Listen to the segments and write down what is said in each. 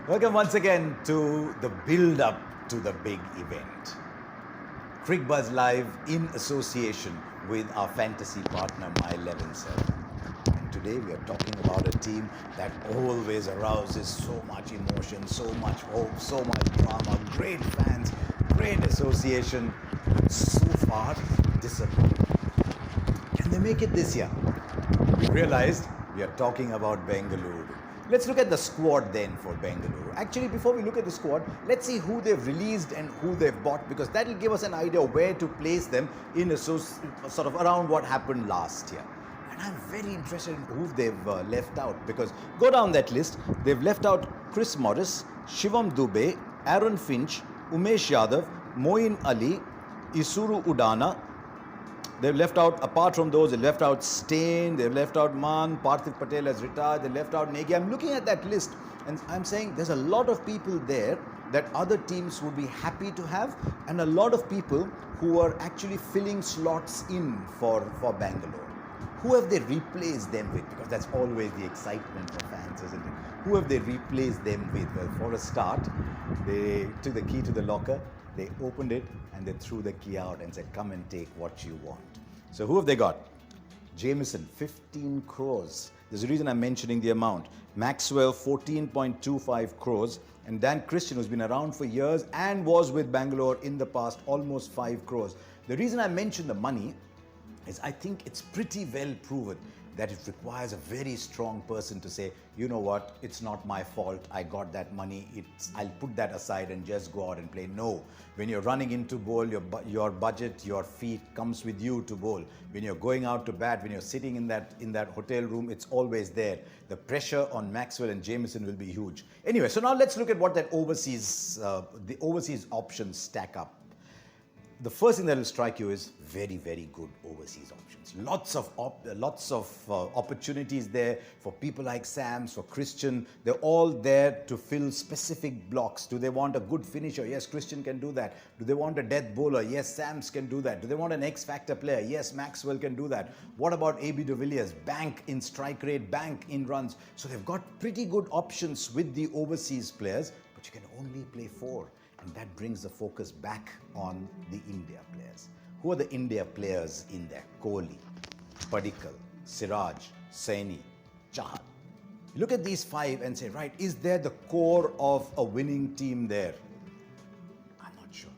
Welcome once again to the build-up to the big event. Crick Buzz Live in association with our fantasy partner My117. And today we are talking about a team that always arouses so much emotion, so much hope, so much drama, great fans, great association, but so far disappointing. Can they make it this year? We realized we are talking about Bengaluru. Let's look at the squad then for Bengaluru. Actually, before we look at the squad, let's see who they've released and who they've bought, because that will give us an idea where to place them in a sort of around what happened last year. And I'm very interested in who they've left out, because go down that list. They've left out Chris Morris, Shivam Dubey, Aaron Finch, Umesh Yadav, Moeen Ali, Isuru Udana. They've left out, apart from those, they left out Stain, they've left out Man, Parthiv Patel has retired, they left out Negi. I'm looking at that list and I'm saying there's a lot of people there that other teams would be happy to have, and a lot of people who are actually filling slots in for Bangalore. Who have they replaced them with? Because that's always the excitement for fans, isn't it? Who have they replaced them with? Well, for a start, they took the key to the locker, they opened it and they threw the key out and said, come and take what you want. So who have they got? Jamieson, 15 crores. There's a reason I'm mentioning the amount. Maxwell, 14.25 crores. And Dan Christian, who's been around for years and was with Bangalore in the past, almost 5 crores. The reason I mention the money is I think it's pretty well proven that it requires a very strong person to say, you know what, it's not my fault, I got that money, I'll put that aside and just go out and play. No, when you're running into bowl, your budget, your feet comes with you to bowl. When you're going out to bat, when you're sitting in that hotel room, it's always there. The pressure on Maxwell and Jamieson will be huge. Anyway, so now let's look at what that the overseas options stack up. The first thing that will strike you is very, very good overseas options. Lots of opportunities there for people like Sams, for Christian. They're all there to fill specific blocks. Do they want a good finisher? Yes, Christian can do that. Do they want a death bowler? Yes, Sams can do that. Do they want an X-factor player? Yes, Maxwell can do that. What about AB de Villiers? Bank in strike rate, bank in runs. So they've got pretty good options with the overseas players, but you can only play 4. And that brings the focus back on the India players. Who are the India players in there? Kohli, Padikkal, Siraj, Saini, Chahal. You look at these 5 and say, right, is there the core of a winning team there? I'm not sure.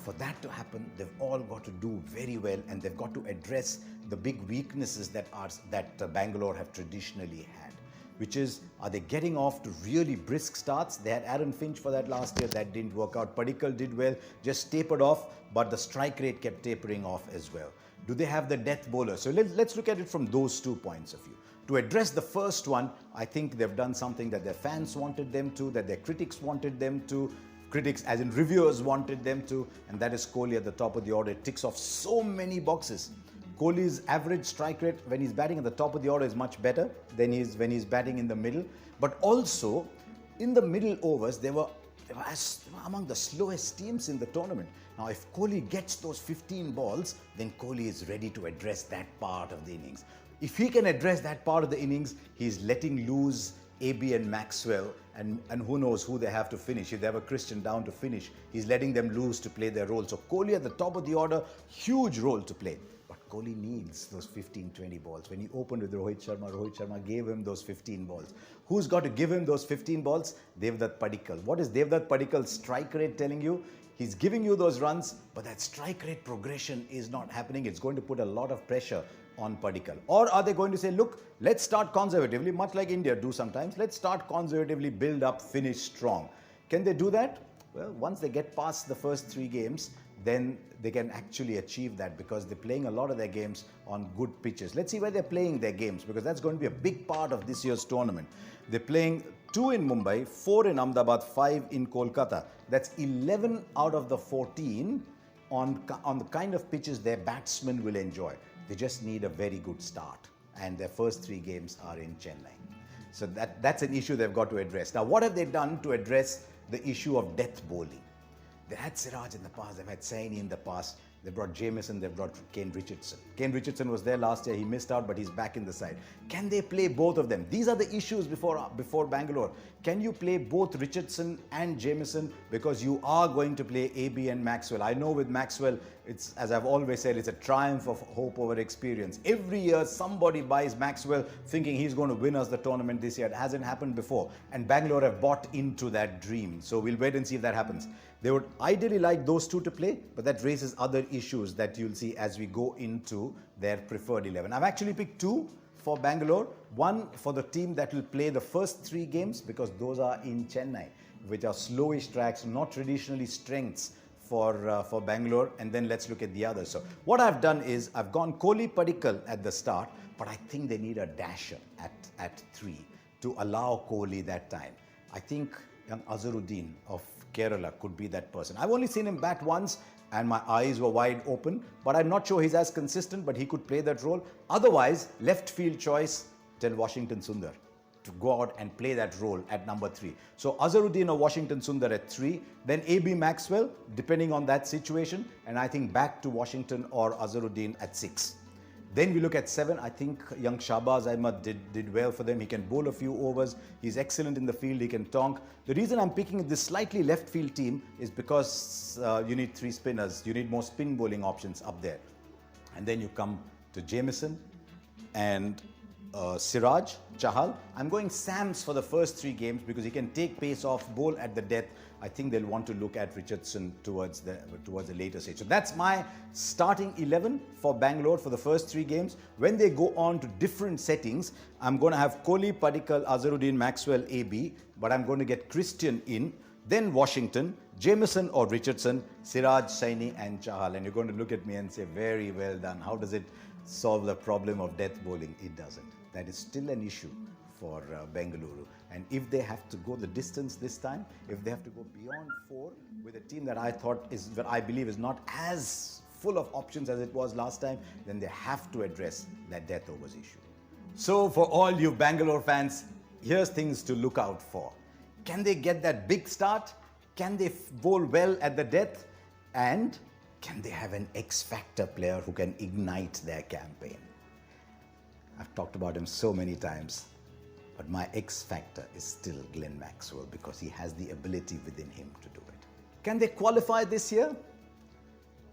For that to happen, they've all got to do very well, and they've got to address the big weaknesses that Bangalore have traditionally had. Which is, are they getting off to really brisk starts? They had Aaron Finch for that last year, that didn't work out. Padikkal did well, just tapered off, but the strike rate kept tapering off as well. Do they have the death bowler? So let's look at it from those 2 points of view. To address the first one, I think they've done something that their fans wanted them to, that their critics wanted them to, critics as in reviewers wanted them to, and that is Kohli at the top of the order. It ticks off so many boxes. Kohli's average strike rate when he's batting at the top of the order is much better than when he's batting in the middle. But also, in the middle overs, they were among the slowest teams in the tournament. Now, if Kohli gets those 15 balls, then Kohli is ready to address that part of the innings. If he can address that part of the innings, he's letting loose AB and Maxwell, and who knows who they have to finish. If they have a Christian down to finish, he's letting them loose to play their role. So Kohli at the top of the order, huge role to play. Kohli needs those 15, 20 balls. When he opened with Rohit Sharma gave him those 15 balls. Who's got to give him those 15 balls? Devdutt Padikkal. What is Devdutt Padikkal's strike rate telling you? He's giving you those runs, but that strike rate progression is not happening. It's going to put a lot of pressure on Padikkal. Or are they going to say, look, let's start conservatively, much like India do sometimes. Let's start conservatively, build up, finish strong. Can they do that? Well, once they get past the first 3 games, then they can actually achieve that, because they're playing a lot of their games on good pitches. Let's see where they're playing their games, because that's going to be a big part of this year's tournament. They're playing 2 in Mumbai, 4 in Ahmedabad, 5 in Kolkata. That's 11 out of the 14 on the kind of pitches their batsmen will enjoy. They just need a very good start, and their first 3 games are in Chennai. So that's an issue they've got to address. Now, what have they done to address the issue of death bowling? They had Siraj in the past, they've had Saini in the past. They brought Jamieson, they brought Kane Richardson. Kane Richardson was there last year, he missed out, but he's back in the side. Can they play both of them? These are the issues before Bangalore. Can you play both Richardson and Jamieson? Because you are going to play AB and Maxwell. I know with Maxwell, it's, as I've always said, it's a triumph of hope over experience. Every year somebody buys Maxwell thinking he's going to win us the tournament this year. It hasn't happened before. And Bangalore have bought into that dream. So we'll wait and see if that happens. They would ideally like those two to play, but that raises other issues that you'll see as we go into their preferred 11. I've actually picked two for Bangalore. One for the team that will play the first 3 games, because those are in Chennai, which are slowish tracks, not traditionally strengths for Bangalore. And then let's look at the others. So what I've done is I've gone Kohli Bangalore at the start, but I think they need a dasher at 3 to allow Kohli that time. I think young Azharuddin of Kerala could be that person. I've only seen him bat once and my eyes were wide open, but I'm not sure he's as consistent, but he could play that role. Otherwise, left field choice, tell Washington Sundar to go out and play that role at number 3. So Azharuddin or Washington Sundar at 3, then AB Maxwell, depending on that situation, and I think back to Washington or Azharuddin at 6. Then we look at 7. I think young Shahbaz Ahmed did well for them. He can bowl a few overs. He's excellent in the field. He can tonk. The reason I'm picking this slightly left field team is because you need 3 spinners. You need more spin bowling options up there. And then you come to Jamieson and Siraj, Chahal. I'm going Sams for the first 3 games because he can take pace off, bowl at the death. I think they'll want to look at Richardson towards the later stage. So that's my starting 11 for Bangalore for the first 3 games. When they go on to different settings, I'm going to have Kohli, Padikkal, Azharuddin, Maxwell, AB, but I'm going to get Christian in, then Washington, Jamieson or Richardson, Siraj, Saini and Chahal. And you're going to look at me and say, very well done. How does it solve the problem of death bowling? It doesn't. That is still an issue for Bengaluru. And if they have to go the distance this time, if they have to go beyond 4 with a team that I believe is not as full of options as it was last time, then they have to address that death overs issue. So for all you Bangalore fans, here's things to look out for. Can they get that big start? Can they bowl well at the death? And can they have an X-factor player who can ignite their campaign? I've talked about him so many times, but my X factor is still Glenn Maxwell because he has the ability within him to do it. Can they qualify this year?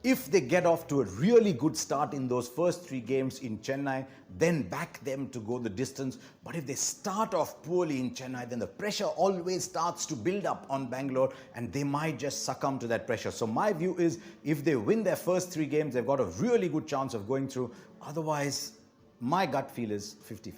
If they get off to a really good start in those first 3 games in Chennai, then back them to go the distance. But if they start off poorly in Chennai, then the pressure always starts to build up on Bangalore and they might just succumb to that pressure. So my view is if they win their first 3 games, they've got a really good chance of going through. Otherwise, my gut feel is 50-50.